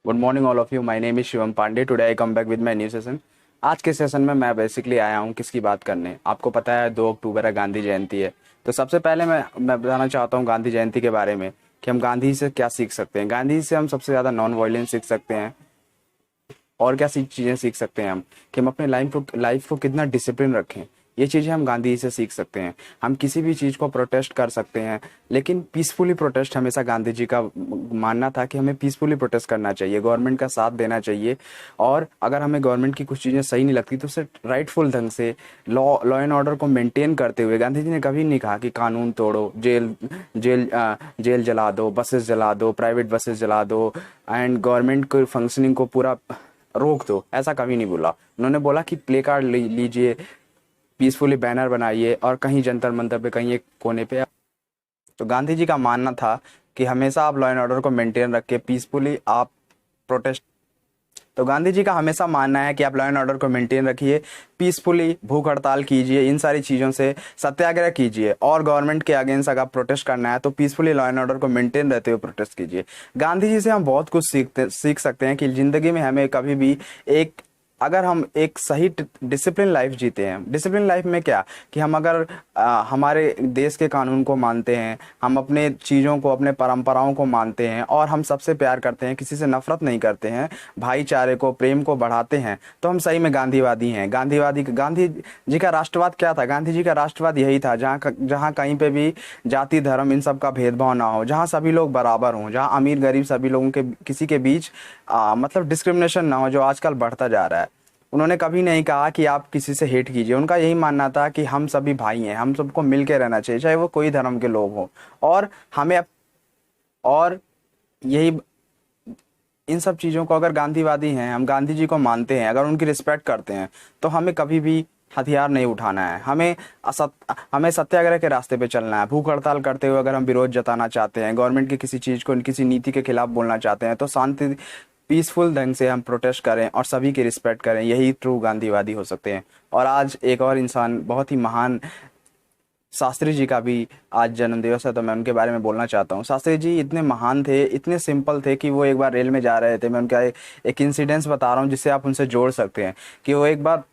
Good morning all of you. My name is Shivam Pandey. Today I come back with my new session. आज के session में मैं basically आया हूँ किसकी बात करने। आपको पता है 2 अक्टूबर है, गांधी जयंती है। तो सबसे पहले मैं बताना चाहता हूँ गांधी जयंती के बारे में कि हम गांधी से क्या सीख सकते हैं। गांधी से हम सबसे ज़्यादा नॉन वायलेंस सीख सकते हैं। और क्या सी चीज़ें सीख सकते हैं हम कि हम अपने लाइफ को कितना डिसिप्लिन रखें। ये चीज़ें हम गांधी जी से सीख सकते हैं। हम किसी भी चीज़ को प्रोटेस्ट कर सकते हैं, लेकिन पीसफुली प्रोटेस्ट। हमेशा गांधी जी का मानना था कि हमें पीसफुली प्रोटेस्ट करना चाहिए, गवर्नमेंट का साथ देना चाहिए। और अगर हमें गवर्नमेंट की कुछ चीज़ें सही नहीं लगती तो उसे राइटफुल ढंग से लॉ एंड ऑर्डर को मेंटेन करते हुए, गांधी जी ने कभी नहीं कहा कि कानून तोड़ो, जेल जला दो, बसेस जला दो, प्राइवेट बसेस जला दो एंड गवर्नमेंट को फंक्शनिंग को पूरा रोक दो। ऐसा कभी नहीं बोला। उन्होंने बोला कि प्ले कार्ड लीजिए, पीसफुली बैनर बनाइए और कहीं जंतर मंतर पे, कहीं एक कोने पे। तो गांधी जी का मानना था कि हमेशा आप लॉ एंड ऑर्डर को मेंटेन रख के पीसफुली आप प्रोटेस्ट। तो गांधी जी का हमेशा मानना है कि आप लॉ एंड ऑर्डर को मेंटेन रखिए, पीसफुली भूख हड़ताल कीजिए, इन सारी चीज़ों से सत्याग्रह कीजिए। और गवर्नमेंट के अगेंस्ट अगर प्रोटेस्ट करना है तो पीसफुली लॉ एंड ऑर्डर को मेंटेन रहते हुए प्रोटेस्ट कीजिए। गांधी जी से हम बहुत कुछ सीख सकते हैं कि ज़िंदगी में हमें कभी भी एक, अगर हम एक सही डिसिप्लिन लाइफ जीते हैं। डिसिप्लिन लाइफ में क्या कि हम अगर हमारे देश के कानून को मानते हैं, हम अपने चीज़ों को, अपने परंपराओं को मानते हैं और हम सबसे प्यार करते हैं, किसी से नफरत नहीं करते हैं, भाईचारे को, प्रेम को बढ़ाते हैं, तो हम सही में गांधीवादी हैं। गांधी जी का राष्ट्रवाद क्या था? गांधी जी का राष्ट्रवाद यही था जहाँ कहीं पे भी जाति धर्म इन सब का भेदभाव ना हो, जहाँ सभी लोग बराबर हों, जहाँ अमीर गरीब सभी लोगों के किसी के बीच मतलब डिस्क्रिमिनेशन ना हो, जो आजकल बढ़ता जा रहा है। उन्होंने कभी नहीं कहा कि आप किसी से हेट कीजिए। उनका यही मानना था कि हम सभी भाई हैं, हम सबको मिल के रहना चाहिए, चाहे वो कोई धर्म के लोग हों। और हमें और यही, इन सब चीज़ों को, अगर गांधीवादी हैं, हम गांधी जी को मानते हैं, अगर उनकी रिस्पेक्ट करते हैं, तो हमें कभी भी हथियार नहीं उठाना है। हमें सत्याग्रह के रास्ते पे चलना है। भूख हड़ताल करते हुए अगर हम विरोध जताना चाहते हैं, गवर्नमेंट की किसी चीज़ को, किसी नीति के खिलाफ बोलना चाहते हैं, तो शांति पीसफुल ढंग से हम प्रोटेस्ट करें और सभी की रिस्पेक्ट करें। यही ट्रू गांधीवादी हो सकते हैं। और आज एक और इंसान, बहुत ही महान शास्त्री जी का भी आज जन्मदिवस है, तो मैं उनके बारे में बोलना चाहता हूँ। शास्त्री जी इतने महान थे, इतने सिंपल थे कि वो एक बार रेल में जा रहे थे। मैं उनका एक इंसिडेंस बता रहा हूँ जिससे आप उनसे जोड़ सकते हैं कि वो एक बार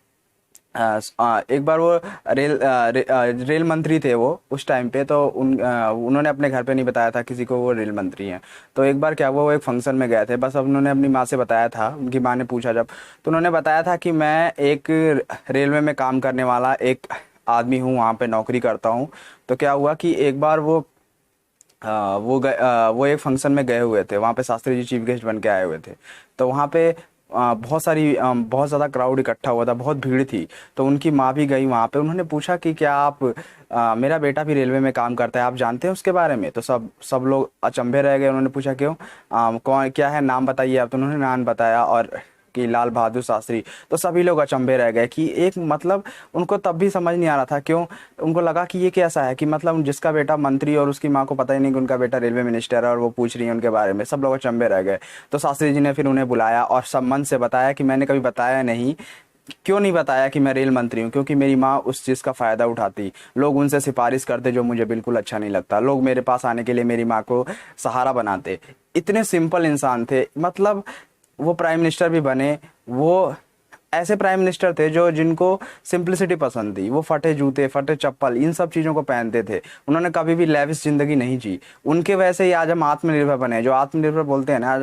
वो रेल मंत्री थे वो उस टाइम पे। तो उन्होंने अपने घर पे नहीं बताया था किसी को वो रेल मंत्री हैं। तो एक बार क्या हुआ, वो एक फंक्शन में गए थे। बस अब उन्होंने अपनी माँ से बताया था, उनकी माँ ने पूछा जब, तो उन्होंने बताया था कि मैं एक रेलवे में काम करने वाला एक आदमी हूँ, वहाँ पे नौकरी करता हूँ। तो क्या हुआ कि एक बार वो एक फंक्शन में गए हुए थे, वहाँ पे शास्त्री जी चीफ गेस्ट बन के आए हुए थे। तो वहाँ पे बहुत ज़्यादा क्राउड इकट्ठा हुआ था, बहुत भीड़ थी। तो उनकी माँ भी गई वहाँ पे। उन्होंने पूछा कि क्या आप, मेरा बेटा भी रेलवे में काम करता है, आप जानते हैं उसके बारे में? तो सब लोग अचंभे रह गए। उन्होंने पूछा क्यों, कौन, क्या है, नाम बताइए आप। तो उन्होंने नाम बताया और कि लाल बहादुर शास्त्री। तो सभी लोग अचंभे रह गए कि एक, मतलब उनको तब भी समझ नहीं आ रहा था क्यों। उनको लगा कि ये कैसा है कि मतलब जिसका बेटा मंत्री और उसकी माँ को पता ही नहीं कि उनका बेटा रेलवे मिनिस्टर है और वो पूछ रही है उनके बारे में। सब लोग अचंभे रह गए। तो शास्त्री जी ने फिर उन्हें बुलाया और सब मन से बताया कि मैंने कभी बताया नहीं। क्यों नहीं बताया कि मैं रेल मंत्री हूँ? क्योंकि मेरी माँ उस चीज़ का फ़ायदा उठाती, लोग उनसे सिफारिश करते जो मुझे बिल्कुल अच्छा नहीं लगता, लोग मेरे पास आने के लिए मेरी माँ को सहारा बनाते। इतने सिंपल इंसान थे। मतलब वो प्राइम मिनिस्टर भी बने, वो ऐसे प्राइम मिनिस्टर थे जो, जिनको सिंपलिसिटी पसंद थी। वो फटे जूते, फटे चप्पल, इन सब चीज़ों को पहनते थे। उन्होंने कभी भी लेविश ज़िंदगी नहीं जी। उनके वैसे ही आज हम आत्मनिर्भर बने। जो आत्मनिर्भर बोलते हैं ना, आज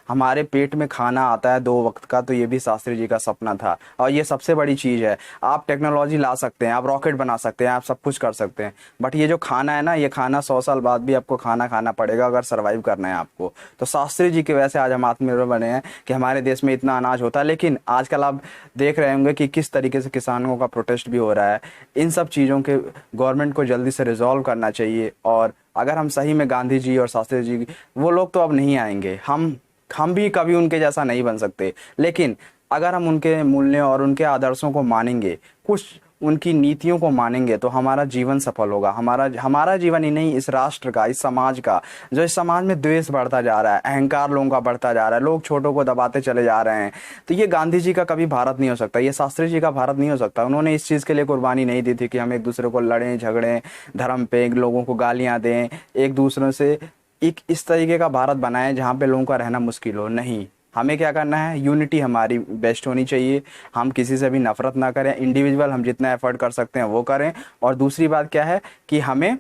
हमारे पेट में खाना आता है 2 वक्त का, तो ये भी शास्त्री जी का सपना था। और ये सबसे बड़ी चीज़ है। आप टेक्नोलॉजी ला सकते हैं, आप रॉकेट बना सकते हैं, आप सब कुछ कर सकते हैं, बट ये जो खाना है ना, ये खाना 100 साल बाद भी आपको खाना खाना पड़ेगा अगर सर्वाइव करना है आपको। तो शास्त्री जी की वजह से आज हम आत्मनिर्भर बने हैं कि हमारे देश में इतना अनाज होता है। लेकिन आजकल आप देख रहे होंगे कि किस तरीके से किसानों का प्रोटेस्ट भी हो रहा है। इन सब चीज़ों के गवर्नमेंट को जल्दी से रिजॉल्व करना चाहिए। और अगर हम सही में गांधी जी और शास्त्री जी, वो लोग तो अब नहीं आएंगे, हम भी कभी उनके जैसा नहीं बन सकते, लेकिन अगर हम उनके मूल्यों और उनके आदर्शों को मानेंगे, कुछ उनकी नीतियों को मानेंगे, तो हमारा जीवन सफल होगा। हमारा जीवन ही नहीं, इस राष्ट्र का, इस समाज का। जो इस समाज में द्वेष बढ़ता जा रहा है, अहंकार लोगों का बढ़ता जा रहा है, लोग छोटों को दबाते चले जा रहे हैं, तो ये गांधी जी का कभी भारत नहीं हो सकता, ये शास्त्री जी का भारत नहीं हो सकता। उन्होंने इस चीज़ के लिए कुर्बानी नहीं दी थी कि हम एक दूसरे को लड़ें झगड़ें, धर्म पे लोगों को गालियाँ दें, एक दूसरे से एक इस तरीके का भारत बनाएं जहाँ पे लोगों का रहना मुश्किल हो। नहीं, हमें क्या करना है, यूनिटी हमारी बेस्ट होनी चाहिए। हम किसी से भी नफरत ना करें, इंडिविजुअल हम जितना एफर्ट कर सकते हैं वो करें। और दूसरी बात क्या है कि हमें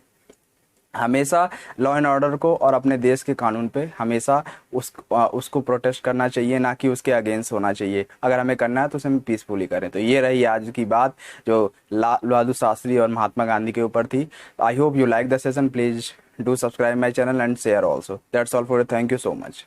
हमेशा लॉ एंड ऑर्डर को और अपने देश के कानून पे हमेशा उसको प्रोटेस्ट करना चाहिए, ना कि उसके अगेंस्ट होना चाहिए। अगर हमें करना है तो उसे हम पीसफुली करें। तो ये रही आज की बात जो लाल बहादुर शास्त्री और महात्मा गांधी के ऊपर थी। I hope you like the session. Please do subscribe my channel and share also. That's all for, thank you so much.